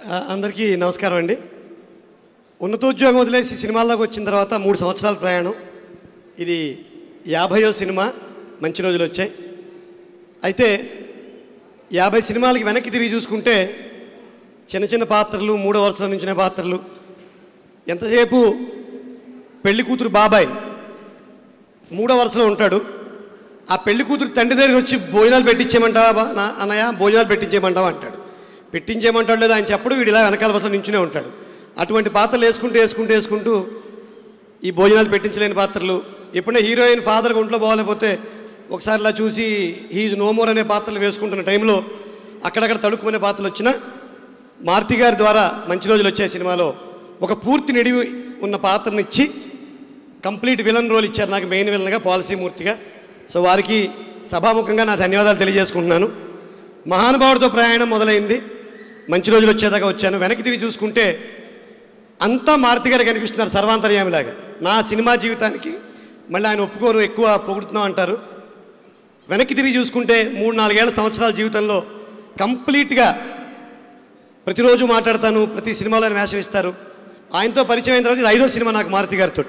అందరికీ నమస్కారం అండి. ఉన్నతోద్యోగం వదిలేసి సినిమాల్లోకి వచ్చిన తర్వాత 3 సంవత్సరాల ప్రయాణం. ఇది 50వ సినిమా. మంచి రోజులు వచ్చాయి. అయితే 50 సినిమాలకి వెనక్కి తిరిగి చూసుకుంటే చిన్న చిన్న పాత్రలు, 3వ వరుసలో నుంచిన పాత్రలు, ఎంతసేపు పెళ్లి కూతురు బాబాయ్ 3వ వరుసలో ఉంటాడు. ఆ పెళ్లి కూతురు తండ్రి దగ్గరికి వచ్చి భోజనాలు పెట్టించేయమంటావా అన్నయ్య, భోజనాలు పెట్టించేయమంటావా అంటాడు. పెట్టించేయమంటాడు లేదు ఆయన చెప్పడు, వీడు ఇలా వెనకాల వరుసలో నించునే ఉంటాడు. అటువంటి పాత్రలు వేసుకుంటూ ఈ భోజనాలు పెట్టించలేని పాత్రలు, ఎప్పుడైనా హీరోయిన్ ఫాదర్గా ఒంట్లో బాగోలేకపోతే ఒకసారి ఇలా చూసి హీజ్ నో మోర్ అనే పాత్రలు వేసుకుంటున్న టైంలో అక్కడక్కడ తడుక్కునే పాత్రలు వచ్చినా మారుతి గారి ద్వారా మంచి రోజులు వచ్చే సినిమాలో ఒక పూర్తి నిడివి ఉన్న పాత్రను ఇచ్చి కంప్లీట్ విలన్ రోల్ ఇచ్చారు నాకు, మెయిన్ విలన్గా పాలసీ మూర్తిగా. సో వారికి సభాముఖంగా నా ధన్యవాదాలు తెలియజేసుకుంటున్నాను. మహానుభావుడితో ప్రయాణం మొదలైంది, మంచి రోజులు వచ్చేదాకా వచ్చాను. వెనక్కి తిరిగి చూసుకుంటే అంతా మారుతి గారు కనిపిస్తున్నారు సర్వాంతర్యామిలాగా. నా సినిమా జీవితానికి మళ్ళీ ఆయన ఒప్పుకోరు, ఎక్కువ పొగుడుతున్నాం అంటారు. వెనక్కి తిరిగి చూసుకుంటే 3-4 సంవత్సరాల జీవితంలో కంప్లీట్గా ప్రతిరోజు మాట్లాడతాను, ప్రతి సినిమాలో ఆయన వేషం ఇస్తారు. ఆయనతో పరిచయం అయిన తర్వాత ఇది 5వ సినిమా నాకు మారుతి గారితో.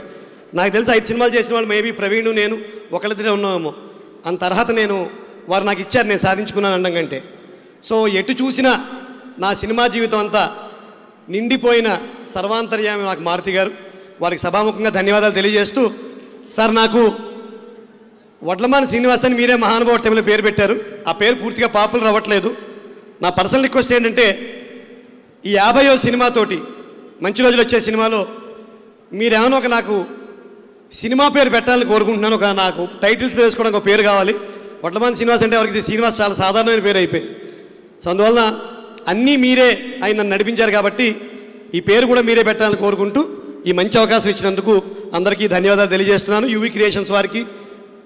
నాకు తెలిసి 5 సినిమాలు చేసిన వాళ్ళు మేబీ ప్రవీణ్ నేను ఒకళ్ళిద్దరే ఉన్నామేమో. అంత అర్హత వారు నాకు ఇచ్చారు, నేను సాధించుకున్నాను అనడం కంటే. సో ఎటు చూసినా నా సినిమా జీవితం అంతా నిండిపోయిన సర్వాంతర్యామి నాకు మారుతి గారు. వారికి సభాముఖంగా ధన్యవాదాలు తెలియజేస్తూ, సార్ నాకు వడ్లమాన శ్రీనివాస్ అని మీరే మహానుభావుడు టైంలో పేరు పెట్టారు. ఆ పేరు పూర్తిగా పాపులర్ అవ్వట్లేదు. నా పర్సనల్ రిక్వెస్ట్ ఏంటంటే ఈ 50వ సినిమాతోటి మంచి రోజులు వచ్చే సినిమాలో మీరేమన్నా నాకు సినిమా పేరు పెట్టాలని కోరుకుంటున్నాను. నాకు టైటిల్స్ వేసుకోవడానికి ఒక పేరు కావాలి. వడ్లమాన శ్రీనివాస్ అంటే వారికి శ్రీనివాస్ చాలా సాధారణమైన పేరు అయిపోయింది. సో అందువలన అన్నీ మీరే ఆయన నన్ను నడిపించారు కాబట్టి ఈ పేరు కూడా మీరే పెట్టాలని కోరుకుంటూ ఈ మంచి అవకాశం ఇచ్చినందుకు అందరికీ ధన్యవాదాలు తెలియజేస్తున్నాను. యూవీ క్రియేషన్స్ వారికి,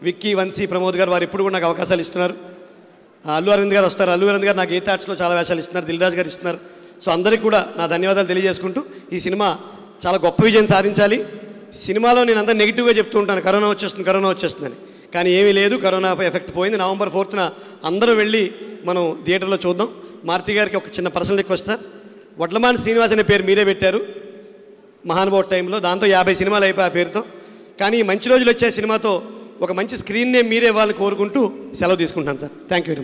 విక్కీ, వంశీ, ప్రమోద్ గారు వారు ఎప్పుడు కూడా నాకు అవకాశాలు ఇస్తున్నారు. అల్లు అరవింద్ గారు వస్తారు. అల్లు అరవింద్ గారు నాకు గీత ఆర్ట్స్లో చాలా వేషాలు ఇస్తున్నారు. దిల్ రాజు గారు ఇస్తున్నారు. సో అందరికీ కూడా నా ధన్యవాదాలు తెలియజేసుకుంటూ ఈ సినిమా చాలా గొప్ప విజయం సాధించాలి. సినిమాలో నేను అంతా నెగిటివ్గా చెప్తూ ఉంటాను, కరోనా వచ్చేస్తుందని. కానీ ఏమీ లేదు, కరోనా ఎఫెక్ట్ పోయింది. నవంబర్ 4న అందరూ వెళ్ళి మనం థియేటర్లో చూద్దాం. మారుతి గారికి ఒక చిన్న పర్సనల్ రిక్వెస్ట్ సార్, వడ్లమాన శ్రీనివాస్ అనే పేరు మీరే పెట్టారు మహానుభావుడు టైంలో, దాంతో 50 సినిమాలు అయిపోయి ఆ పేరుతో. కానీ మంచి రోజులు వచ్చే సినిమాతో ఒక మంచి స్క్రీన్ నేమ్ మీరే ఇవ్వాలని కోరుకుంటూ సెలవు తీసుకుంటాను sir. Thank you very much.